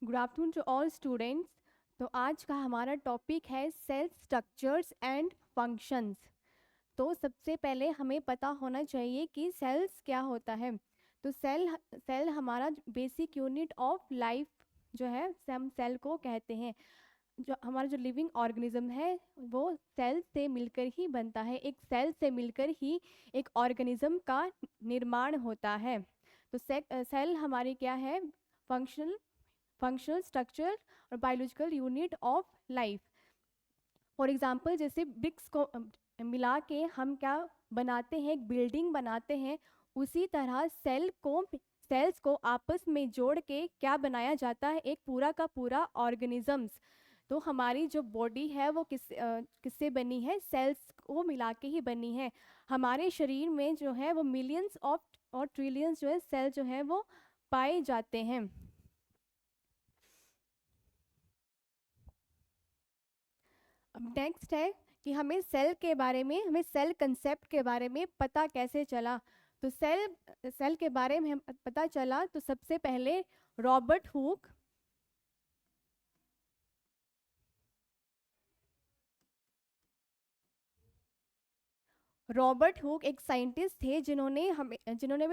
Good afternoon to all students. तो आज का हमारा टॉपिक है सेल स्ट्रक्चर्स एंड फंक्शंस। तो सबसे पहले हमें पता होना चाहिए कि सेल्स क्या होता है। तो सेल हमारा बेसिक यूनिट ऑफ लाइफ जो है हम सेल को कहते हैं। जो हमारा जो लिविंग ऑर्गेनिज्म है वो सेल से मिलकर ही बनता है। एक सेल से मिलकर ही एक ऑर्गेनिज्म का निर्माण होता है। तो सेल हमारी क्या है? फंक्शनल स्ट्रक्चर और biological unit of life. For example जैसे ब्रिक्स को मिला के हम क्या बनाते हैं? एक बिल्डिंग बनाते हैं। उसी तरह सेल्स को आपस में जोड़ के क्या बनाया जाता है? एक पूरा का पूरा ऑर्गेनिजम्स। तो हमारी जो बॉडी है वो किससे बनी है? सेल्स को मिला के ही बनी है। हमारे शरीर में जो है वो मिलियंस ऑफ और ट्रिलियंस जो है सेल जो है वो पाए जाते हैं। अब नेक्स्ट है कि हमें सेल कंसेप्ट के बारे में पता कैसे चला। तो सेल के बारे में हम पता चला तो सबसे पहले रॉबर्ट हुक रॉबर्ट हुक एक साइंटिस्ट थे जिन्होंने हमें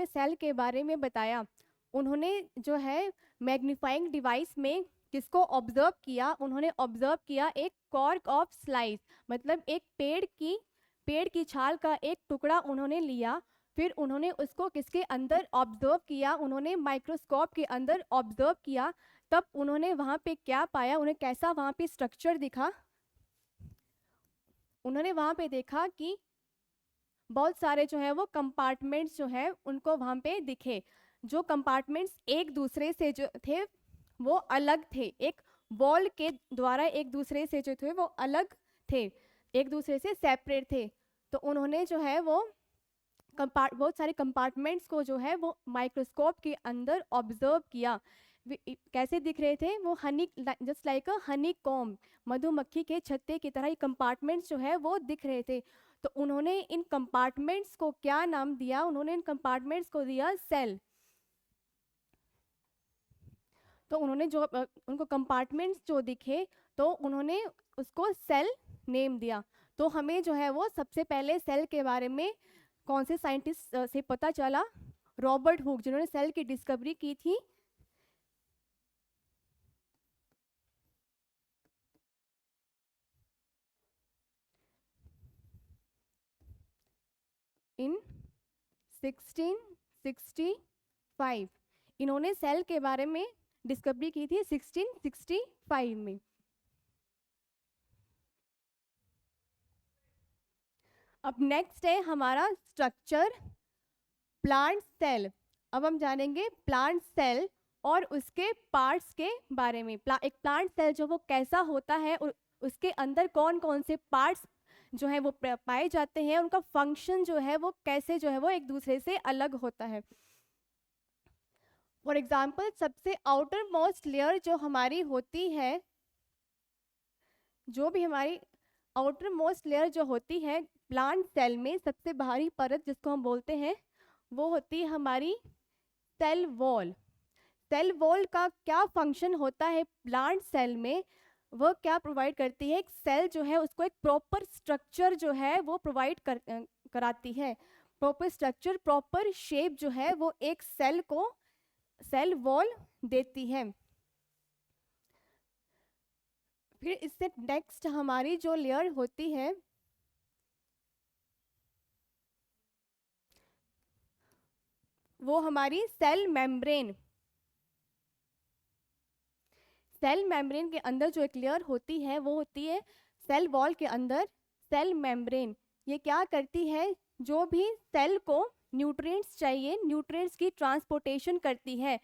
सेल के बारे में बताया। उन्होंने जो है मैग्नीफाइंग डिवाइस में किसको ऑब्जर्व किया? उन्होंने ऑब्जर्व किया एक कॉर्क ऑफ स्लाइस, मतलब एक पेड़ की छाल का एक टुकड़ा उन्होंने लिया। फिर उन्होंने उसको किसके अंदर ऑब्जर्व किया? उन्होंने माइक्रोस्कोप के अंदर ऑब्जर्व किया। तब उन्होंने वहां पे क्या पाया? उन्हें कैसा वहां पे स्ट्रक्चर दिखा? उन्होंने वहां पे देखा कि बहुत सारे जो है वो कंपार्टमेंट्स जो है उनको वहां पे दिखे। जो कंपार्टमेंट्स एक दूसरे से जो थे वो अलग थे। एक वॉल के द्वारा एक दूसरे से जो थे वो अलग थे, एक दूसरे से सेपरेट थे। तो उन्होंने जो है वो बहुत सारे कंपार्टमेंट्स को जो है वो माइक्रोस्कोप के अंदर ऑब्जर्व किया। कैसे दिख रहे थे वो? हनी, जस्ट लाइक अ हनी कॉम, मधुमक्खी के छत्ते की तरह ये कंपार्टमेंट्स जो है वो दिख रहे थे। तो उन्होंने इन कंपार्टमेंट्स को क्या नाम दिया? उन्होंने इन कंपार्टमेंट्स को दिया सेल। तो उन्होंने उनको कंपार्टमेंट्स जो दिखे तो उन्होंने उसको सेल नेम दिया। तो हमें जो है वो सबसे पहले सेल के बारे में कौन से साइंटिस्ट से पता चला? रॉबर्ट हुक, जिन्होंने सेल की डिस्कवरी की थी इन 1665। इन्होंने सेल के बारे में डिस्कवरी की थी 1665 में। अब नेक्स्ट है हमारा स्ट्रक्चर प्लांट सेल। अब हम जानेंगे प्लांट सेल और उसके पार्ट्स के बारे में। एक प्लांट सेल जो वो कैसा होता है और उसके अंदर कौन कौन से पार्ट्स जो है वो पाए जाते हैं, उनका फंक्शन जो है वो कैसे जो है वो एक दूसरे से अलग होता है। फॉर एग्जाम्पल सबसे आउटर मोस्ट लेयर जो हमारी होती है, जो भी हमारी आउटर मोस्ट लेयर जो होती है प्लांट सेल में, सबसे बाहरी परत जिसको हम बोलते हैं वो होती है हमारी सेल वॉल। सेल वॉल का क्या फंक्शन होता है प्लांट सेल में? वह क्या प्रोवाइड करती है? एक सेल जो है उसको एक प्रॉपर स्ट्रक्चर जो है वो कराती है। प्रॉपर स्ट्रक्चर, प्रॉपर शेप जो है वो एक सेल को सेल वॉल देती है। फिर इससे नेक्स्ट हमारी जो लेयर होती है वो हमारी सेल मेम्ब्रेन। सेल मेम्ब्रेन के अंदर जो एक लेयर होती है वो होती है सेल वॉल के अंदर सेल मेम्ब्रेन। ये क्या करती है? जो भी सेल को न्यूट्रिएंट्स चाहिए, न्यूट्रिएंट्स की ट्रांसपोर्टेशन करती है।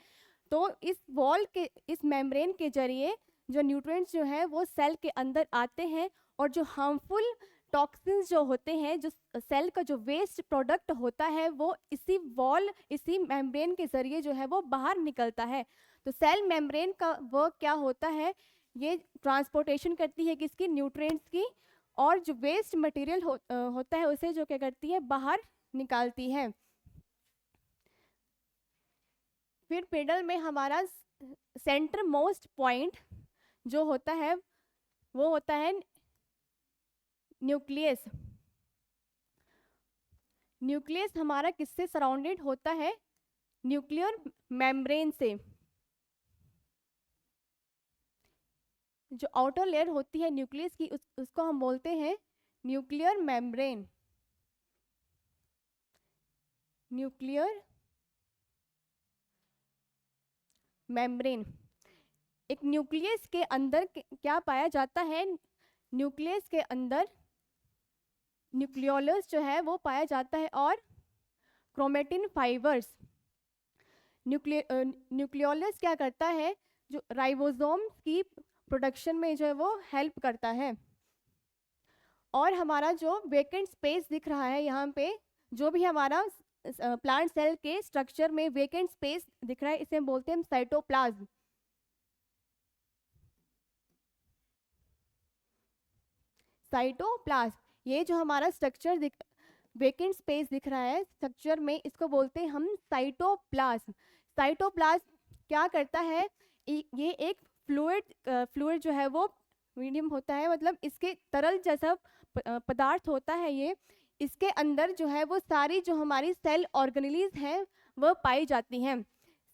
तो इस मेम्ब्रेन के जरिए जो न्यूट्रिएंट्स जो है वो सेल के अंदर आते हैं और जो हार्मफुल टॉक्सिन्स जो होते हैं, जो सेल का जो वेस्ट प्रोडक्ट होता है वो इसी मेम्ब्रेन के जरिए जो है वो बाहर निकलता है। तो सेल मेम्ब्रेन का वर्क क्या होता है? ये ट्रांसपोर्टेशन करती है किसकी? न्यूट्रिएंट्स की। और जो वेस्ट मटेरियल होता है उसे जो क्या करती है? बाहर निकालती है। फिर मिडल में हमारा सेंटर मोस्ट पॉइंट जो होता है वो होता है न्यूक्लियस। न्यूक्लियस हमारा किससे सराउंडेड होता है? न्यूक्लियर मेम्ब्रेन से। जो आउटर लेयर होती है न्यूक्लियस की उसको हम बोलते हैं न्यूक्लियर मेम्ब्रेन। Nuclear membrane. एक न्यूक्लियस के अंदर क्या पाया जाता है? न्यूक्लियस के अंदर न्यूक्लियोलस जो है वो पाया जाता है और क्रोमेटिन फाइबर्स। न्यूक्लियोलस क्या करता है? जो राइबोसोम्स की प्रोडक्शन में जो है वो हेल्प करता है। और हमारा जो वेकेंट स्पेस दिख रहा है यहाँ पे, जो भी हमारा प्लांट सेल के स्ट्रक्चर में वेकेंट स्पेस दिख रहा है, इसे हम बोलते हैं साइटोप्लाज्म। साइटोप्लाज्म, ये जो हमारा स्ट्रक्चर वेकेंट स्पेस दिख रहा है स्ट्रक्चर में, इसको बोलते हैं हम साइटोप्लाज्म। साइटोप्लाज्म क्या करता है? ये एक फ्लूइड जो है वो मीडियम होता है, मतलब इसके तरल जैसा पदार्थ होता है ये। इसके अंदर जो है वो सारी जो हमारी सेल ऑर्गेनेलीज हैं वो पाई जाती हैं।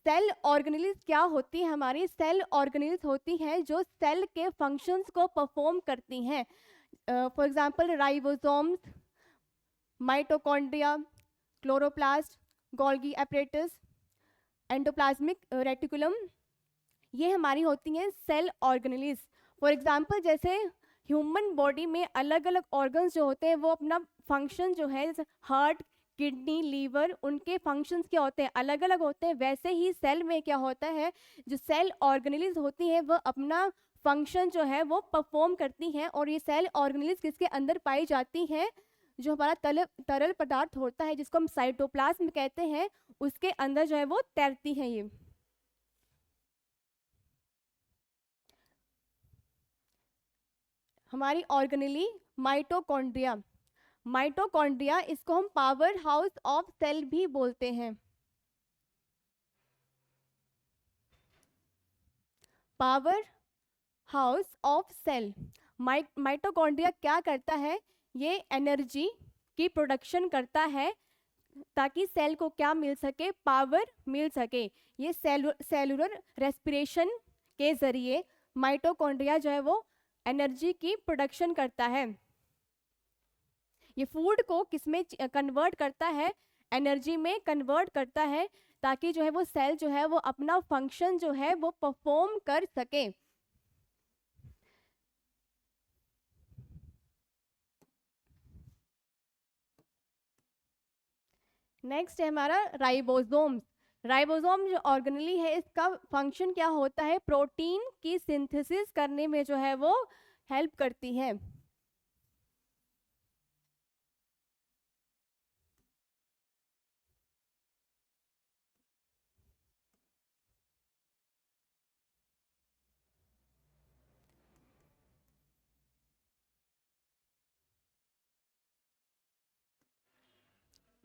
सेल ऑर्गेनेलीज क्या होती है? हमारी सेल ऑर्गेनेलीज होती हैं जो सेल के फंक्शंस को परफॉर्म करती हैं। For example ribosomes, mitochondria, chloroplast, Golgi apparatus, endoplasmic reticulum, ये हमारी होती हैं सेल ऑर्गेनेलीज। फॉर एग्जांपल जैसे ह्यूमन बॉडी में अलग अलग ऑर्गन्स जो होते हैं वो अपना फंक्शन जो है, जैसे हार्ट, किडनी, लीवर, उनके फंक्शंस क्या होते हैं? अलग अलग होते हैं। वैसे ही सेल में क्या होता है? जो सेल ऑर्गेनेलीज होती हैं वो अपना फंक्शन जो है वो परफॉर्म करती हैं। और ये सेल ऑर्गेनेलीज किसके अंदर पाई जाती हैं? जो हमारा तरल पदार्थ होता है जिसको हम साइटोप्लाज्म कहते हैं, उसके अंदर जो है वो तैरती हैं ये। हमारी ऑर्गेनेली माइटोकॉन्ड्रिया। माइटोकॉन्ड्रिया, इसको हम पावर हाउस ऑफ सेल भी बोलते हैं। Powerhouse of cell. Mitochondria क्या करता है? ये एनर्जी की प्रोडक्शन करता है ताकि सेल को क्या मिल सके? पावर मिल सके। ये सेलुलर रेस्पिरेशन के जरिए माइटोकॉन्ड्रिया जो है वो एनर्जी की प्रोडक्शन करता है। ये फूड को किसमें कन्वर्ट करता है? एनर्जी में कन्वर्ट करता है, ताकि जो है वो सेल जो है वो अपना फंक्शन जो है वो परफॉर्म कर सके। नेक्स्ट है हमारा राइबोसोम्स। राइबोसोम जो ऑर्गेनेली है, इसका फंक्शन क्या होता है? प्रोटीन की सिंथेसिस करने में जो है वो हेल्प करती है।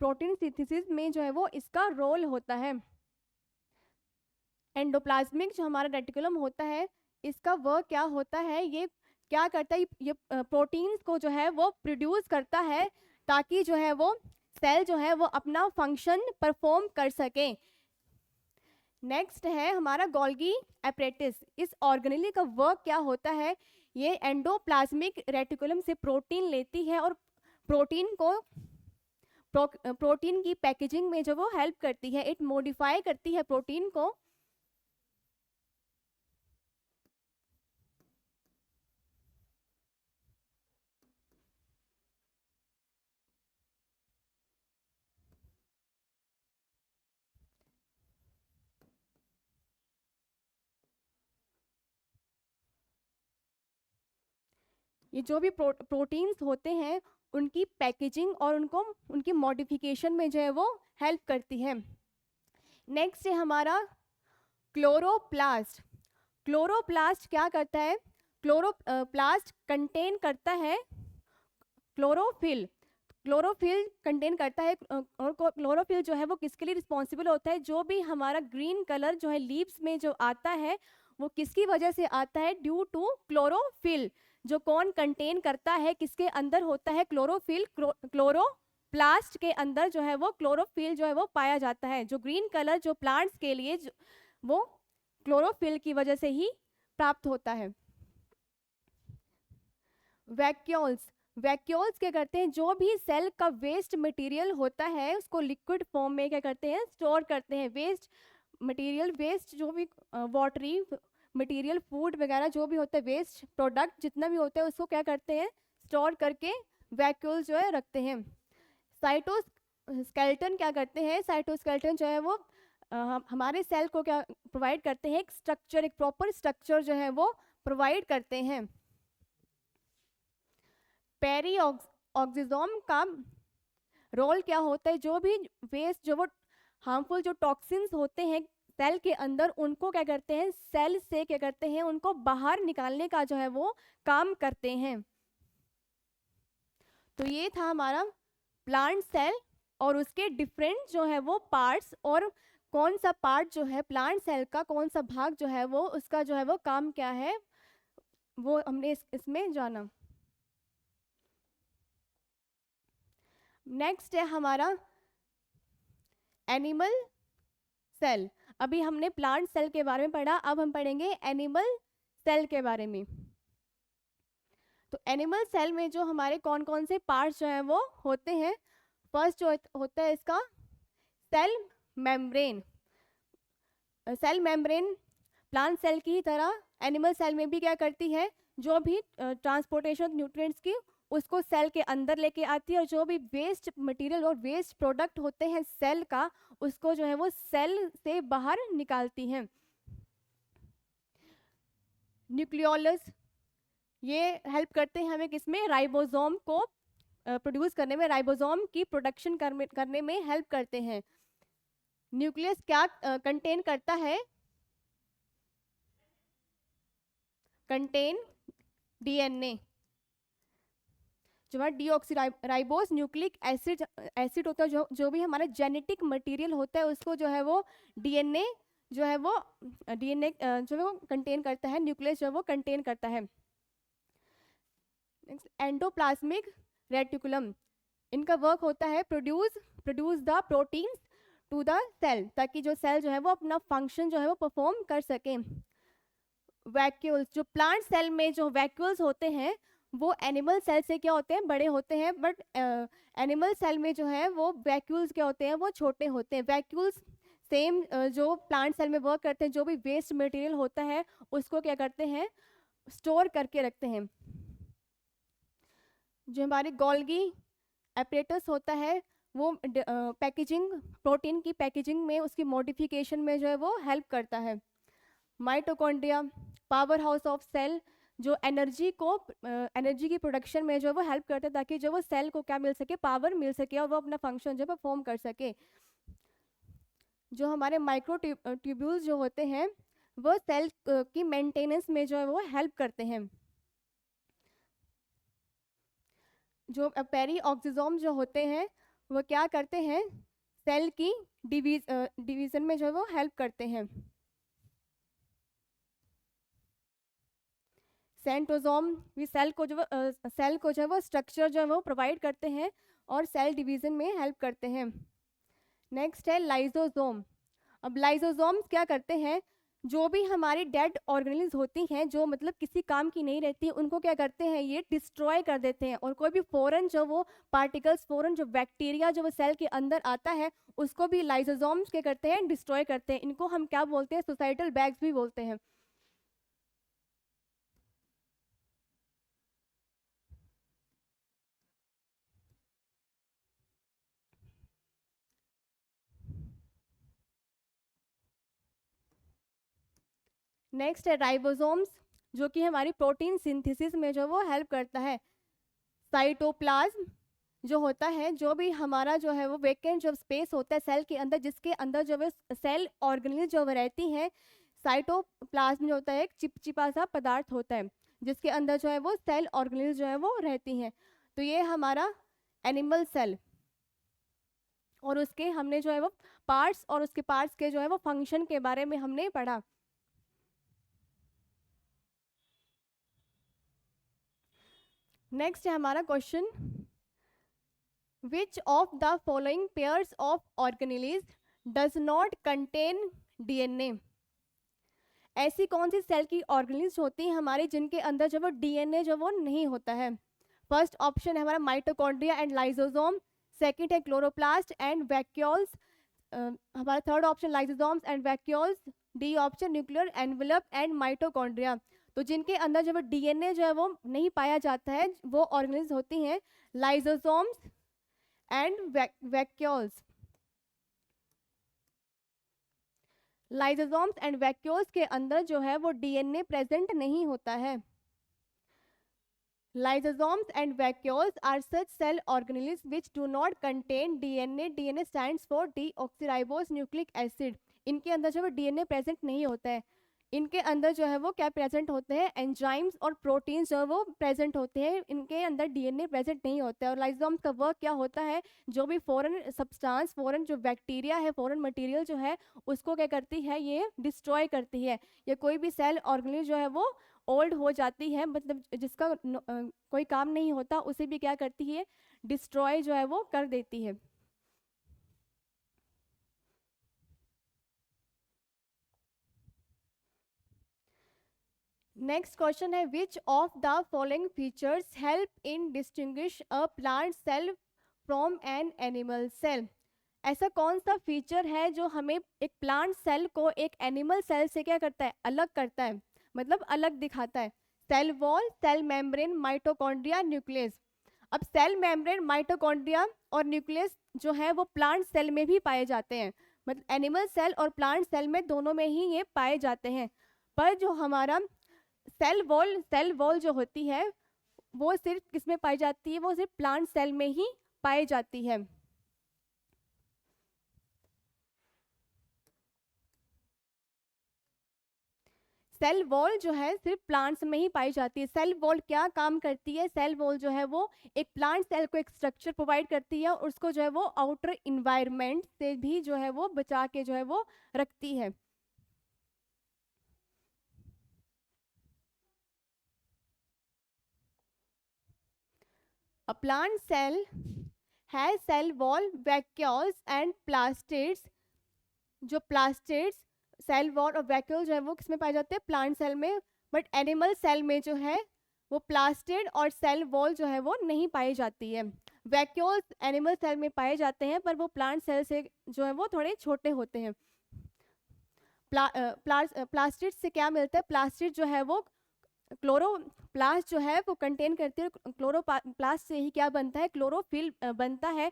प्रोटीन सिंथेसिस में जो है वो इसका रोल होता है। एंडोप्लाज्मिक जो हमारा रेटिकुलम होता है, इसका वर्क क्या होता है? ये क्या करता है? ये प्रोटीन्स को जो है वो प्रोड्यूस करता है ताकि जो है वो सेल जो है वो अपना फंक्शन परफॉर्म कर सके। नेक्स्ट है हमारा गोल्गी एपरेटिस। इस ऑर्गेनेली का वर्क क्या होता है? ये एंडोप्लाज्मिक रेटिकुलम से प्रोटीन लेती है और प्रोटीन की पैकेजिंग में जो वो हेल्प करती है। इट मॉडिफाई करती है प्रोटीन को। ये जो भी प्रोटीन्स होते हैं उनकी पैकेजिंग और उनकी मॉडिफिकेशन में जो है वो हेल्प करती है। नेक्स्ट है हमारा क्लोरोप्लास्ट। क्लोरोप्लास्ट क्या करता है? क्लोरोप्लास्ट कंटेन करता है क्लोरोफिल। क्लोरोफिल कंटेन करता है और क्लोरोफिल जो है वो किसके लिए रिस्पॉन्सिबल होता है, जो भी हमारा ग्रीन कलर जो है लीव्स में जो आता है वो किसकी वजह से आता है, ड्यू टू क्लोरोफिल। जो कौन कंटेन करता है, किसके अंदर होता है क्लोरोफिल, क्लोरोप्लास्ट के अंदर जो है वो क्लोरोफिल जो है वो पाया जाता है। जो ग्रीन कलर जो प्लांट्स के लिए वो क्लोरोफिल की वजह से ही प्राप्त होता है। वैक्यूल्स, वैक्यूल्स क्या करते हैं, जो भी सेल का वेस्ट मटेरियल होता है उसको लिक्विड फॉर्म में क्या करते हैं, स्टोर करते हैं। वेस्ट मटेरियल, वेस्ट जो भी वाटरी मटेरियल, फूड वगैरह जो भी होता है, वेस्ट प्रोडक्ट जितना भी होता है उसको क्या करते हैं, स्टोर करके वैक्यूल जो है रखते हैं। साइटोस्केलेटन क्या करते हैं, साइटोस्केलेटन जो है वो हमारे सेल को क्या प्रोवाइड करते हैं, एक स्ट्रक्चर, एक प्रॉपर स्ट्रक्चर जो है वो प्रोवाइड करते हैं। पेरी ऑक्सीजोम का रोल क्या होता है, जो भी वेस्ट जो वो हार्मफुल जो टॉक्सिन्स होते हैं सेल के अंदर उनको क्या करते हैं, सेल से क्या करते हैं, उनको बाहर निकालने का जो है वो काम करते हैं। तो ये था हमारा प्लांट सेल और उसके डिफरेंट जो है वो पार्ट्स, और कौन सा पार्ट जो है प्लांट सेल का, कौन सा भाग जो है वो उसका जो है वो काम क्या है, वो हमने इसमें जाना। नेक्स्ट है हमारा एनिमल सेल। अभी हमने प्लांट सेल के बारे में पढ़ा, अब हम पढ़ेंगे एनिमल सेल के बारे में। तो एनिमल सेल में जो हमारे कौन कौन से पार्ट्स जो हैं वो होते हैं, फर्स्ट जो होता है इसका cell membrane. Cell membrane plant cell की ही तरह एनिमल सेल में भी क्या करती है, जो भी ट्रांसपोर्टेशन न्यूट्रिएंट्स की उसको सेल के अंदर लेके आती है, और जो भी वेस्ट मटेरियल और वेस्ट प्रोडक्ट होते हैं सेल का उसको जो है वो सेल से बाहर निकालती हैं। न्यूक्लियोलस ये हेल्प करते हैं हमें किसमें, राइबोसोम को प्रोड्यूस करने में, राइबोसोम की प्रोडक्शन करने में हेल्प करते हैं। न्यूक्लियस क्या कंटेन करता है, कंटेन डीएनए। जो है डीऑक्सीराइबोस न्यूक्लिक एसिड होता है, जो भी हमारा जेनेटिक मटेरियल होता है उसको जो है वो डीएनए जो है वो जो है वो कंटेन करता है, न्यूक्लियस जो है वो कंटेन करता है। एंडोप्लाज्मिक रेटिकुलम, इनका वर्क होता है produce the proteins to the cell, ताकि जो सेल जो है वो अपना फंक्शन जो है वो परफॉर्म कर सके। वैक्यूल्स, जो प्लांट सेल में जो वैक्यूल्स होते हैं वो एनिमल सेल से क्या होते हैं, बड़े होते हैं, बट एनिमल सेल में जो है वो वैक्यूल्स क्या होते हैं, वो छोटे होते हैं। वैक्यूल्स सेम जो प्लांट सेल में वर्क करते हैं, जो भी वेस्ट मटेरियल होता है उसको क्या करते हैं, स्टोर करके रखते हैं। जो हमारे गोल्गी एपरेटस होता है वो पैकेजिंग, प्रोटीन की पैकेजिंग में, उसकी मॉडिफिकेशन में जो है वो हेल्प करता है। Mitochondria powerhouse of cell, जो एनर्जी की प्रोडक्शन में जो है वो हेल्प करता है, ताकि जो वो सेल को क्या मिल सके, पावर मिल सके और वो अपना फंक्शन जो है परफॉर्म कर सके। जो हमारे माइक्रो ट्यूब्यूल्स जो होते हैं वो सेल की मेंटेनेंस में जो है वो हेल्प करते हैं। जो पेरी ऑक्सीजोम जो होते हैं वो क्या करते हैं, सेल की डिवीजन में जो है वो हेल्प करते हैं। सेंट्रोजोम भी सेल को जो है वो स्ट्रक्चर जो है वो प्रोवाइड करते हैं और सेल डिवीजन में हेल्प करते हैं। नेक्स्ट है लाइजोसोम। अब लाइजोसोम्स क्या करते हैं, जो भी हमारी डेड ऑर्गेनेल्स होती हैं, जो मतलब किसी काम की नहीं रहती, उनको क्या करते हैं, ये डिस्ट्रॉय कर देते हैं, और कोई भी फॉरेन जो वो पार्टिकल्स, फॉरेन जो बैक्टीरिया जो वो सेल के अंदर आता है उसको भी लाइजोसोम्स क्या करते हैं, डिस्ट्रॉय करते हैं। इनको हम क्या बोलते हैं, सुसाइडल बैग्स भी बोलते हैं। नेक्स्ट है राइबोसोम्स, जो कि हमारी प्रोटीन सिंथेसिस में जो वो हेल्प करता है। साइटोप्लाज्म जो होता है, जो भी हमारा जो है वो वेकेंट जो स्पेस होता है सेल के अंदर, जिसके अंदर जो है सेल ऑर्गेनेल जो रहती है, साइटोप्लाज्म जो होता है एक चिपचिपा सा पदार्थ होता है जिसके अंदर जो है वो सेल ऑर्गेनेल जो है वो रहती हैं। तो ये हमारा एनिमल सेल, और उसके हमने जो है वो पार्ट्स और उसके पार्ट्स के जो है वो फंक्शन के बारे में हमने पढ़ा। नेक्स्ट है हमारा question, which of the following pairs of organelles does not contain DNA? ऐसी कौन सी सेल की ऑर्गेनेल्स होती हैं हमारी जिनके अंदर जो वो डीएनए जो वो नहीं होता है? फर्स्ट ऑप्शन है हमारा माइटोकॉन्ड्रिया एंड लाइसोसोम, सेकंड है क्लोरोप्लास्ट एंड वैक्यूल्स, हमारा third option lysosomes and vacuoles, D option nuclear envelope and mitochondria. तो जिनके अंदर जो वो डीएनए जो है वो नहीं पाया जाता है वो ऑर्गेनेल्स होती हैं lysosomes and vacuoles. Lysosomes and vacuoles के अंदर जो है वो डीएनए प्रेजेंट नहीं होता है। Lysosomes and vacuoles are such cell organelles which do not contain DNA. DNA stands for deoxyribose nucleic acid. इनके अंदर जो है डीएनए प्रेजेंट नहीं होता है। इनके अंदर जो है वो क्या प्रेजेंट होते हैं, एंजाइम्स और प्रोटीन्स जो है वो प्रेजेंट होते हैं, इनके अंदर डीएनए प्रेजेंट नहीं होता है। और लाइसोसोम्स का वर्क क्या होता है, जो भी फॉरेन सब्सटेंस, फॉरेन जो बैक्टीरिया है, फॉरेन मटेरियल जो है उसको क्या करती है, ये डिस्ट्रॉय करती है। या कोई भी सेल ऑर्गेनेल जो है वो ओल्ड हो जाती है, मतलब जिसका कोई काम नहीं होता, उसे भी क्या करती है, डिस्ट्रॉय जो है वो कर देती है। नेक्स्ट क्वेश्चन है, which of the following features help in distinguish a plant cell from an animal cell? ऐसा कौन सा फीचर है जो हमें एक प्लांट सेल को एक एनिमल सेल से क्या करता है, अलग करता है, मतलब अलग दिखाता है? Cell wall, cell membrane, mitochondria, nucleus. अब सेल मेम्ब्रेन, माइटोकॉन्ड्रिया और न्यूक्लियस जो है वो प्लांट सेल में भी पाए जाते हैं, मतलब एनिमल सेल और प्लांट सेल में दोनों में ही ये पाए जाते हैं। पर जो हमारा सेल वॉल जो होती है वो सिर्फ किसमें पाई जाती है, वो सिर्फ प्लांट सेल में ही पाई जाती है। सेल वॉल जो है सिर्फ प्लांट्स में ही पाई जाती है। सेल वॉल क्या काम करती है, सेल वॉल जो है वो एक प्लांट सेल को एक स्ट्रक्चर प्रोवाइड करती है और उसको जो है वो आउटर इन्वायरमेंट से भी जो है वो बचा के जो है वो रखती है। A plant cell has cell wall, vacuoles and plastids। जो प्लास्टिड्स, सेल वॉल और वैक्यूल जो है वो किसमें पाए जाते हैं, प्लांट सेल में। बट एनिमल सेल में जो है वो प्लास्टिड और सेल वॉल जो है वो नहीं पाई जाती है। वैक्यूल्स एनिमल सेल में पाए जाते हैं पर वो प्लांट सेल से जो है वो थोड़े छोटे होते हैं। प्लास्टिड से क्या मिलता है, प्लास्टिड जो है वो क्लोरोप्लास्ट जो है वो कंटेन करती है। क्लोरोप्लास्ट से ही क्या बनता है, क्लोरोफिल बनता है,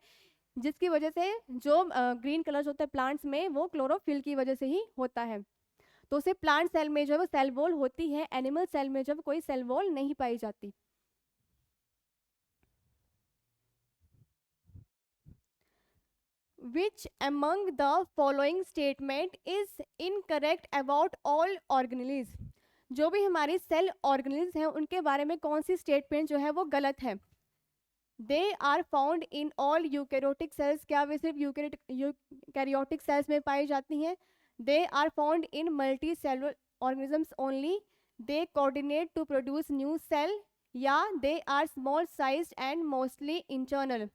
जिसकी वजह से जो ग्रीन कलर्स होता है प्लांट्स में वो क्लोरोफिल की वजह से ही होता है। तो सिर्फ प्लांट सेल में जो है वो सेल वॉल होती है, एनिमल सेल में जो है कोई सेल वॉल नहीं पाई जाती। Which among the following statement is incorrect about all organelles? जो भी हमारी सेल ऑर्गेनेल्स हैं उनके बारे में कौन सी स्टेटमेंट जो है वो गलत है? They are found in all eukaryotic cells, क्या वे सिर्फ यूकैरियोटिक सेल्स में पाई जाती हैं? They are found in multicellular organisms only, they coordinate to produce new cell, या they are small sized and mostly internal.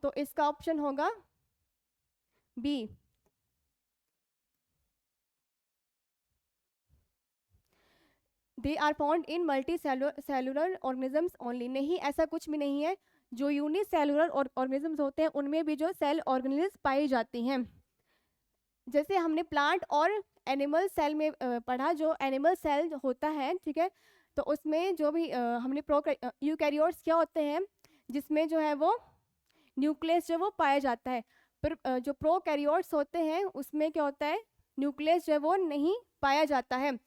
तो इसका ऑप्शन होगा B. They are found in multicellular organisms only, नहीं ऐसा कुछ भी नहीं है। जो यूनिसेलुलर ऑर्गेनिजम्स होते हैं उनमें भी जो सेल ऑर्गेनेल्स पाई जाती हैं। जैसे हमने प्लांट और एनिमल सेल में पढ़ा, जो एनिमल सेल होता है, ठीक है, तो उसमें जो भी हमने यूकैरियोट्स क्या होते हैं जिसमें जो है वो न्यूक्लियस जो वो पाया जाता है। पर जो प्रोकैरियोट्स होते हैं उसमें क्या होता है, न्यूक्लियस जो है वो नहीं पाया जाता है।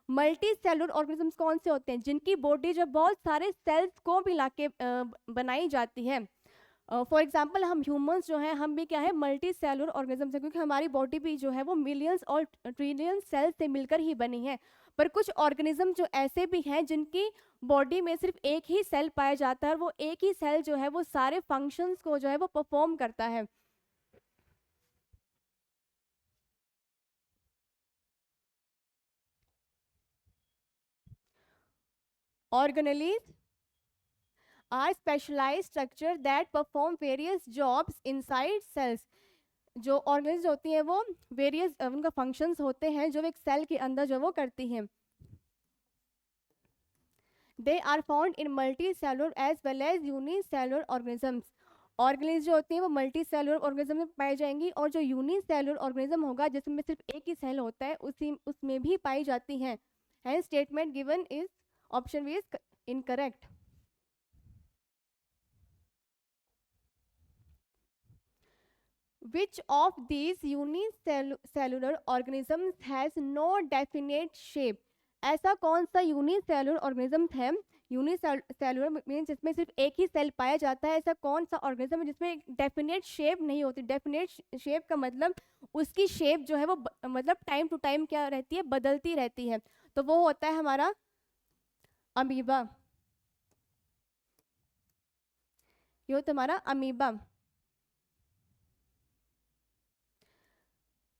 मल्टी सेलुलर ऑर्गेनिजम्स कौन से होते हैं, जिनकी बॉडी जो बहुत सारे सेल्स को मिला के बनाई जाती है। फॉर एग्जांपल हम ह्यूमंस जो हैं हम भी क्या है मल्टी सेलुलर ऑर्गेनिज्म है, क्योंकि हमारी बॉडी भी जो है वो मिलियंस और ट्रिलियन सेल से मिलकर ही बनी है। पर कुछ ऑर्गेनिज्म जो ऐसे भी हैं जिनकी बॉडी में सिर्फ एक ही सेल पाया जाता है और वो एक ही सेल जो है वो सारे फंक्शंस को जो है वो परफॉर्म करता है। Organelles are specialised structure that perform various jobs inside cells. जो ऑर्गेन्स होती हैं वो वेरियस उनका फंक्शंस होते हैं जो एक सेल के अंदर जो वो करती हैं। They are found in multicellular as well as unicellular organisms. Organism जो होती हैं वो मल्टी सेलुलर ऑर्गेनिज्म में पाई जाएंगी, और जो यूनिसेलुलर ऑर्गेनिज्म होगा जिसमें सिर्फ एक ही सेल होता है उसी उसमें भी पाई जाती हैं। Hence statement given is option B is incorrect. Which of these unicellular organisms has no definite shape? ऐसा कौन सा यूनिसेलुलर ऑर्गेनिज्म है, यूनिसेलुलर मीन जिसमें सिर्फ एक ही सेल पाया जाता है, ऐसा कौन सा ऑर्गेनिज्म है जिसमें डेफिनेट शेप नहीं होती? डेफिनेट शेप का मतलब उसकी शेप जो है वो मतलब टाइम टू टाइम क्या रहती है, बदलती रहती है। तो वो होता है हमारा अमीबा। ये होता है हमारा amoeba.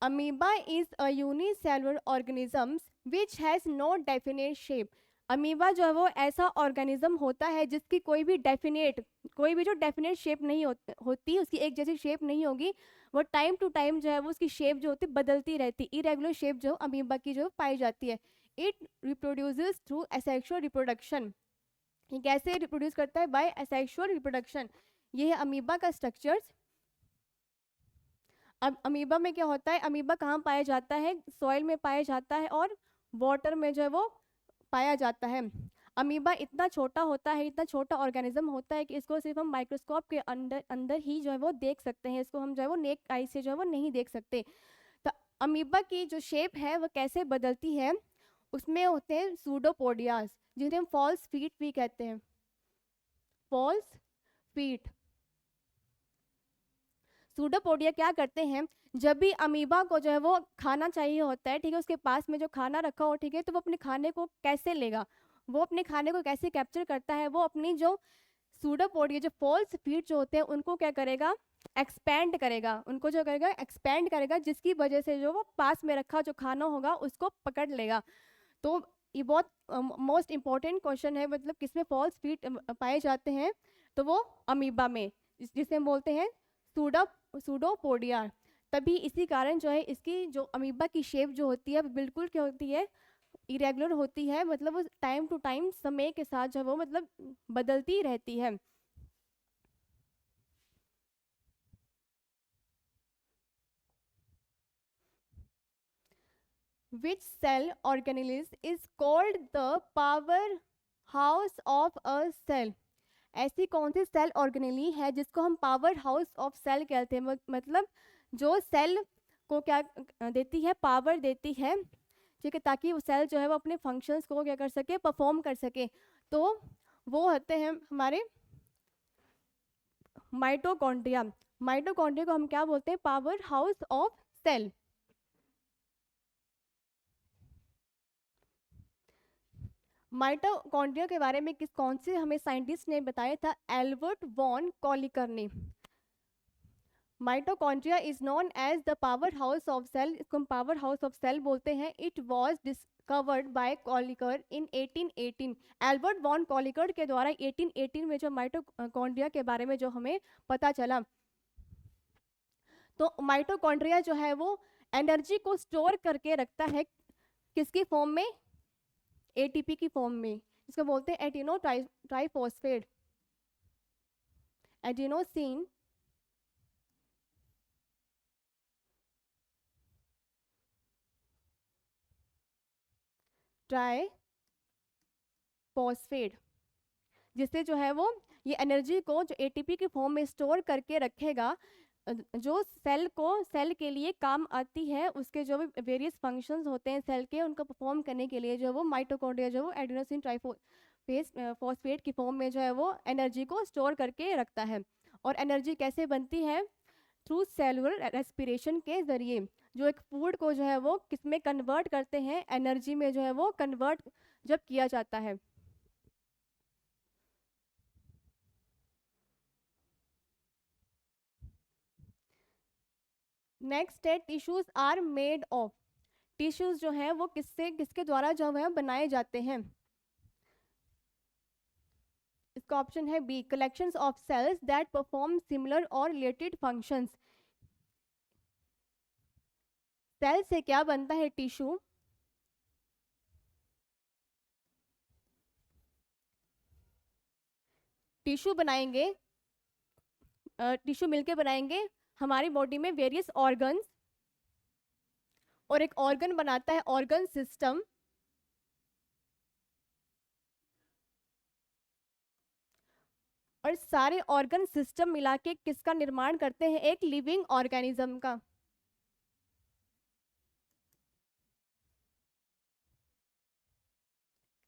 Amoeba is a unicellular organism which has no definite shape. Amoeba जो है वो ऐसा ऑर्गेनिज्म होता है जिसकी कोई भी जो डेफिनेट शेप नहीं होती, उसकी एक जैसी शेप नहीं होगी। वो टाइम टू टाइम जो है वो उसकी शेप जो होती बदलती रहती, इरेगुलर शेप जो अमीबा की जो पाई जाती है। It reproduces through asexual reproduction. ये कैसे रिप्रोड्यूस करता है? By asexual reproduction. ये है अमीबा का स्ट्रक्चर्स। अब अमीबा में क्या होता है, अमीबा कहाँ पाया जाता है? सॉइल में पाया जाता है और वाटर में जो है वो पाया जाता है। अमीबा इतना छोटा होता है, इतना छोटा ऑर्गेनिज्म होता है कि इसको सिर्फ हम माइक्रोस्कोप के अंदर अंदर ही जो है वो देख सकते हैं, इसको हम जो है वो नेक आई से जो है वो नहीं देख सकते। तो अमीबा की जो शेप है वो कैसे बदलती है? उसमें होते हैं सूडोपोडियाज, जिन्हें हम फॉल्स फीट भी कहते हैं। False feet. सूडोपोडिया क्या करते हैं, जब भी अमीबा को जो है वो खाना चाहिए होता है, ठीक है, उसके पास में जो खाना रखा हो, ठीक है, तो वो अपने खाने को कैसे लेगा, वो अपने खाने को कैसे कैप्चर करता है? वो अपनी जो सूडोपोडिया जो फॉल्स फीट जो होते हैं उनको क्या करेगा, एक्सपेंड करेगा, उनको जो करेगा एक्सपेंड करेगा, जिसकी वजह से जो वो पास में रखा जो खाना होगा उसको पकड़ लेगा। तो ये बहुत मोस्ट इंपॉर्टेंट क्वेश्चन है, मतलब किसमें फॉल्स फीट पाए जाते हैं? तो वो अमीबा में, जिसे हम बोलते हैं सूडोपोडिया। तभी इसी कारण जो है इसकी जो अमीबा की शेप जो होती है बिल्कुल क्या होती है, इरेगुलर होती है, मतलब वो टाइम टू टाइम समय के साथ जो वो मतलब बदलती रहती है। Which cell organelle is called the power house of a cell? ऐसी कौन सी सेल ऑर्गेनेली है जिसको हम पावर हाउस ऑफ सेल कहते हैं? मतलब जो सेल को क्या देती है, पावर देती है, ठीक है, ताकि वो सेल जो है वो अपने फंक्शंस को क्या कर सके, परफॉर्म कर सके। तो वो होते हैं हमारे माइटोकॉन्ड्रिया। माइटोकॉन्ड्रिया को हम क्या बोलते हैं? Powerhouse of cell. Mitochondria के बारे में कौन से हमें साइंटिस्ट ने बताया था? एल्बर्ट वॉन कॉलिकर ने। Mitochondria is known as the powerhouse of cell, इसको हम पावर हाउस ऑफ सेल बोलते हैं। It was discovered by Kolliker in 1818। Albert von Kolliker के द्वारा 1818 में जो माइटोकॉन्ड्रिया के बारे में जो हमें पता चला। तो माइटोकॉन्ड्रिया जो है वो एनर्जी को स्टोर करके रखता है, किसकी फॉर्म में? एटीपी की फॉर्म में, इसको बोलते हैं एडिनो ट्राइफॉस्फेट, एडिनोसिन ट्राइफॉस्फेट, जिससे जो है वो ये एनर्जी को जो एटीपी की फॉर्म में स्टोर करके रखेगा, जो सेल के लिए काम आती है, उसके जो भी वेरियस फंक्शंस होते हैं सेल के, उनको परफॉर्म करने के लिए जो वो माइटोकॉन्ड्रिया जो वो एडिनोसिन ट्राइफॉस्फेट की फॉर्म में जो है वो एनर्जी को स्टोर करके रखता है। और एनर्जी कैसे बनती है? थ्रू सेलुलर रेस्पिरेशन के ज़रिए, जो एक फूड को जो है वो किस में कन्वर्ट करते हैं, एनर्जी में जो है वो कन्वर्ट जब किया जाता है। नेक्स्ट है tissues are made of. Tissues जो है वो किससे किसके द्वारा जो है बनाए जाते हैं? इसका ऑप्शन है B, collections of cells that perform similar और रिलेटेड फंक्शंस। सेल से क्या बनता है? टिश्यू। टिश्यू बनाएंगे, टिश्यू मिलके बनाएंगे हमारी बॉडी में वेरियस ऑर्गन्स, और एक ऑर्गन बनाता है ऑर्गन सिस्टम, और सारे ऑर्गन सिस्टम मिला के किसका निर्माण करते हैं? एक लिविंग ऑर्गेनिज्म का।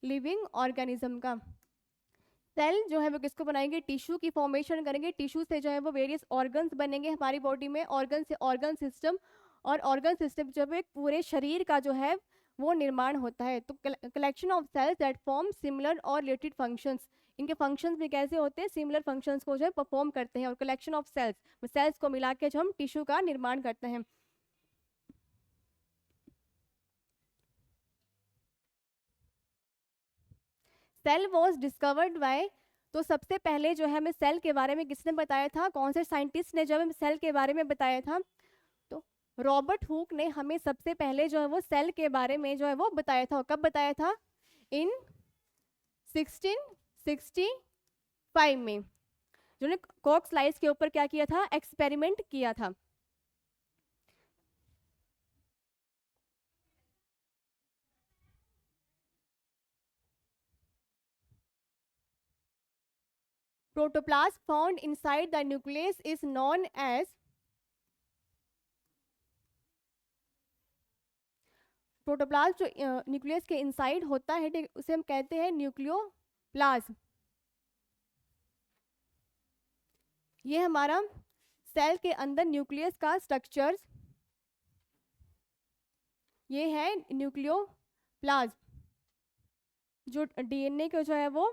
लिविंग ऑर्गेनिज्म का। सेल जो है वो किसको बनाएंगे? टिश्यू की फॉर्मेशन करेंगे, टिश्यू से जो है वो वेरियस ऑर्गन्स बनेंगे हमारी बॉडी में, ऑर्गन से ऑर्गन सिस्टम, और ऑर्गन सिस्टम जब एक पूरे शरीर का जो है वो निर्माण होता है। तो collection of cells that form similar और रिलेटेड फंक्शंस, इनके फंक्शंस भी कैसे होते हैं? सिमिलर फंक्शंस को जो है परफॉर्म करते हैं, और कलेक्शन ऑफ सेल्स, सेल्स को मिला के जो हम टिश्यू का निर्माण करते हैं। सेल वॉज डिस्कवर्ड बाय, तो सबसे पहले जो है हमें सेल के बारे में किसने बताया था? कौन से साइंटिस्ट ने जब हमें सेल के बारे में बताया था? तो रॉबर्ट हुक ने हमें सबसे पहले जो है वो सेल के बारे में जो है वो बताया था। कब बताया था? इन 1665 में, जिन्होंने कॉक्स लाइस के ऊपर क्या किया था? एक्सपेरिमेंट किया था। Protoplast found inside the nucleus is known as, protoplast जो न्यूक्लियस के इनसाइड होता है, ठीक, उसे हम कहते हैं न्यूक्लियोप्लाज्म। ये हमारा सेल के अंदर न्यूक्लियस का स्ट्रक्चर्स, ये है न्यूक्लियोप्लाज्म, जो डीएनए को जो है वो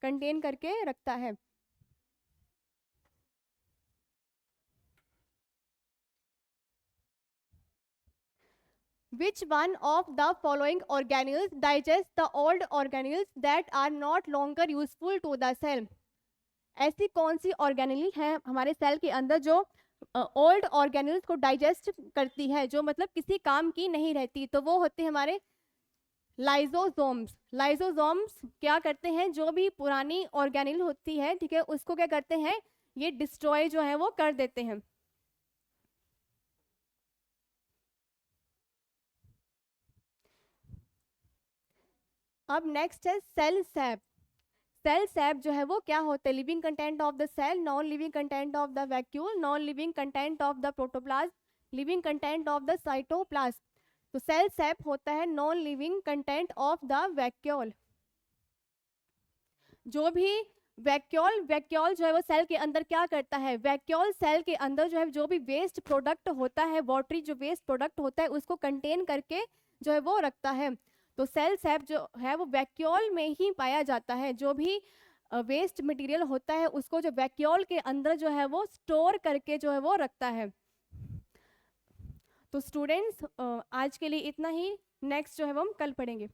कंटेन करके रखता है। Which one of the following organelles digest the old organelles that are not longer useful to the cell? ऐसी कौन सी ऑर्गेनेल है हमारे सेल के अंदर जो ओल्ड ऑर्गेनेल्स को डाइजेस्ट करती है, जो मतलब किसी काम की नहीं रहती? तो वो होते हैं हमारे लाइजोसोम्स। लाइजोसोम्स क्या करते हैं? जो भी पुरानी ऑर्गेनेल होती है, ठीक है, उसको क्या करते हैं? ये डिस्ट्रॉय जो है वो कर देते हैं। अब नेक्स्ट है सेल सैप। सेल सैप जो है वो क्या होता है? Living content of the cell, non living content of the vacuole, non living content of the protoplasm, living content of the cytoplasm. तो सेल सैप होता है non living content of the vacuole. जो भी वैक्यूल, वैक्यूल जो है वो cell के अंदर क्या करता है? वैक्यूल सेल के अंदर जो है जो भी वेस्ट प्रोडक्ट होता है, वाटरी जो वेस्ट प्रोडक्ट होता है, उसको कंटेन करके जो है वो रखता है। तो सेल सैप जो है वो वैक्यूल में ही पाया जाता है। जो भी वेस्ट मटेरियल होता है उसको जो वैक्यूल के अंदर जो है वो स्टोर करके जो है वो रखता है। तो स्टूडेंट्स आज के लिए इतना ही, नेक्स्ट जो है वो हम कल पढ़ेंगे।